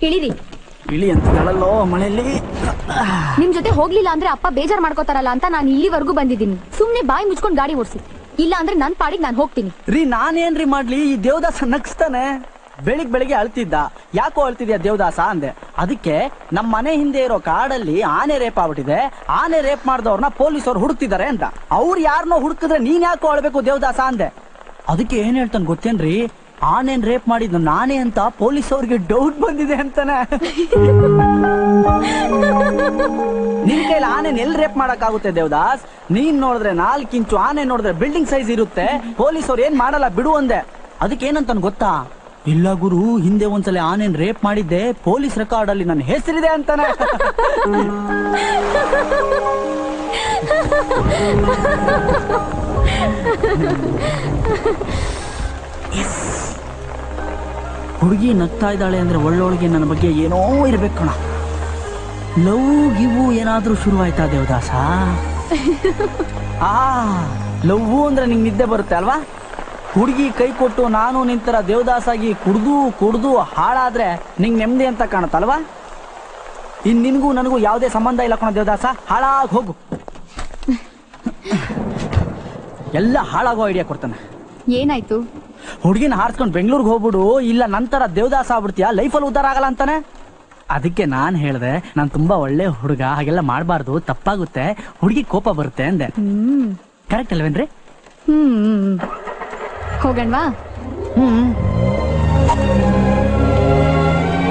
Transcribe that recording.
ಇಳಿರಿ. ಇಳಿ ಅಂತಿದ್ದಾಳಲ್ಲೋ ಮಳೆಯಲ್ಲಿ. ನಿಮ್ ಜೊತೆ ಹೋಗ್ಲಿಲ್ಲ ಅಂದ್ರೆ ಅಪ್ಪ ಬೇಜಾರ್ ಮಾಡ್ಕೋತಾರಲ್ಲ ಅಂತ ನಾನು ಇಲ್ಲಿವರೆಗೂ ಬಂದಿದ್ದೀನಿ. ಸುಮ್ನೆ ಬಾಯಿ ಮುಚ್ಕೊಂಡ್ ಗಾಡಿ ಓಡಿಸಿ, ಇಲ್ಲ ಅಂದ್ರೆ ನನ್ ಪಾಡಿಗೆ ನಾನು ಹೋಗ್ತೀನಿ. ರೀ ನಾನೇನ್ರಿ ಮಾಡ್ಲಿ, ಈ ದೇವದಾಸ ನಗ್ಸ್ತಾನೆ. ಬೆಳಿಗ್ಗೆ ಅಳ್ತಿದ್ದ. ಯಾಕೋ ಅಳ್ತಿದ್ಯಾ ದೇವದಾಸ ಅಂದೆ. ಅದಕ್ಕೆ ನಮ್ಮ ಮನೆ ಹಿಂದೆ ಇರೋ ಕಾಡಲ್ಲಿ ಆನೆ ರೇಪ್ ಆಗ್ಬಿಟ್ಟಿದೆ, ಆನೆ ರೇಪ್ ಮಾಡಿದವ್ರನ್ನ ಪೊಲೀಸರು ಹುಡುಕ್ತಿದ್ದಾರೆ ಅಂತ. ಅವ್ರು ಯಾರನ್ನೋ ಹುಡುಕಿದ್ರೆ ನೀನ್ ಯಾಕೋ ಅಳ್ಬೇಕು ದೇವದಾಸ ಅಂದೆ. ಅದಕ್ಕೆ ಏನ್ ಹೇಳ್ತಾನೆ ಗೊತ್ತೇನ್ರಿ, ಆನೆನ್ ರೇಪ್ ಮಾಡಿದ್ ನಾನೇ ಅಂತ ಪೊಲೀಸ್ ಅವ್ರಿಗೆ ಡೌಟ್ ಬಂದಿದೆ ಅಂತಾನೆ. ನಿನ್ ಕೈಲಿ ಆನೆನ್ ಎಲ್ಲಿ ರೇಪ್ ಮಾಡಕ್ ಆಗುತ್ತೆ ದೇವದಾಸ್? ನೀನ್ ನೋಡಿದ್ರೆ 4 ಇಂಚು, ಆನೆ ನೋಡಿದ್ರೆ ಬಿಲ್ಡಿಂಗ್ ಸೈಜ್ ಇರುತ್ತೆ. ಪೊಲೀಸ್ ಅವ್ರು ಏನ್ ಮಾಡಲ್ಲ ಬಿಡು ಅಂದೆ. ಅದಕ್ಕೆ ಏನಂತಾನೆ ಗೊತ್ತಾ, ಇಲ್ಲ ಗುರು, ಹಿಂದೆ ಒಂದ್ಸಲ ಆನೆನ್ ರೇಪ್ ಮಾಡಿದ್ದೆ, ಪೊಲೀಸ್ ರೆಕಾರ್ಡ್ ಅಲ್ಲಿ ನನ್ನ ಹೆಸರಿದೆ ಅಂತಾನೆ. ಹುಡುಗಿ ನಗ್ತಾ ಇದ್ದಾಳೆ ಅಂದ್ರೆ ಒಳ್ಳೊಳಗೆ ನನ್ನ ಬಗ್ಗೆ ಏನೋ ಇರ್ಬೇಕು ಕಣ. ಲವ್ ಗಿವು ಏನಾದ್ರೂ ಶುರುವಾಯ್ತಾ ದೇವದಾಸ? ಲವ್ ಅಂದ್ರೆ ನಿಂಗೆ ನಿದ್ದೆ ಬರುತ್ತೆ ಅಲ್ವಾ? ಹುಡುಗಿ ಕೈ ಕೊಟ್ಟು ನಾನು ನಿಂತರ ದೇವದಾಸಾಗಿ ಕುಡ್ದು ಹಾಳಾದ್ರೆ ನಿಂಗೆ ನೆಮ್ಮದಿ ಅಂತ ಕಾಣುತ್ತಲ್ವಾ? ಇನ್ ನಿನ್ಗೂ ನನಗೂ ಯಾವುದೇ ಸಂಬಂಧ ಇಲ್ಲ ಕಣ ದೇವದಾಸ, ಹಾಳಾಗಿ ಹೋಗು. ಎಲ್ಲ ಹಾಳಾಗೋ ಐಡಿಯಾ ಕೊಡ್ತಾನೆ. ಏನಾಯ್ತು? ಹುಡುಗಿನ ಹಾರಿಸ್ಕೊಂಡು ಬೆಂಗಳೂರಿಗೆ ಹೋಗ್ಬಿಡು, ಇಲ್ಲ ನಂತರ ದೇವದಾಸ ಆಗ್ಬಿಡ್ತೀಯ, ಲೈಫಲ್ಲಿ ಉದ್ದಾರ ಆಗಲ್ಲ ಅಂತಾನೆ. ಅದಕ್ಕೆ ನಾನ್ ಹೇಳ್ದೆ, ನಾನು ತುಂಬಾ ಒಳ್ಳೆ ಹುಡುಗ, ಹಾಗೆಲ್ಲ ಮಾಡಬಾರ್ದು, ತಪ್ಪಾಗುತ್ತೆ, ಹುಡುಗಿ ಕೋಪ ಬರುತ್ತೆ ಅಂದೆ. ಕರೆಕ್ಟ್ ಅಲ್ವೇನ್ರಿ? ಹೋಗಣ್ವಾ?